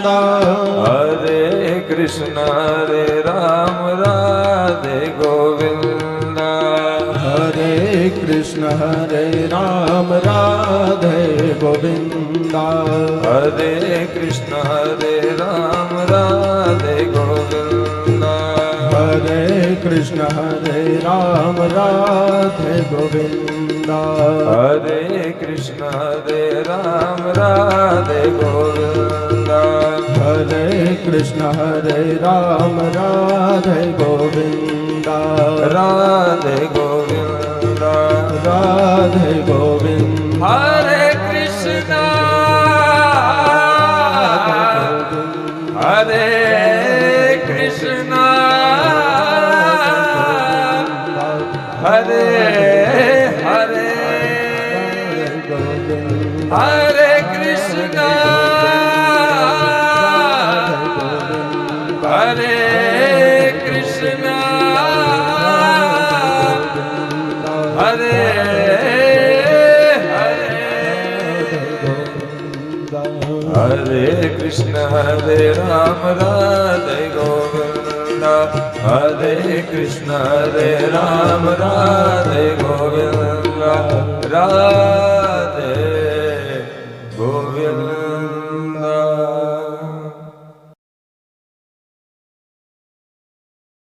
Hare Krishna Hare Ram Radhe Govinda Hare Krishna Hare Ram Radhe Govinda Hare Krishna Hare Ram Radhe Govinda Hare Krishna Hare Ram Radhe Govinda Hare Krishna Hare Ram Radhe Govinda Hare Krishna Hare Ram Radhe Govinda Radhe Govinda Radhe Govinda Hare Krishna Hare Krishna Hare Hare Hare Krishna Hare Krishna Hare Hare Krishna Hare Ram Radhe Govinda Hare Krishna Hare Ram Radhe Govinda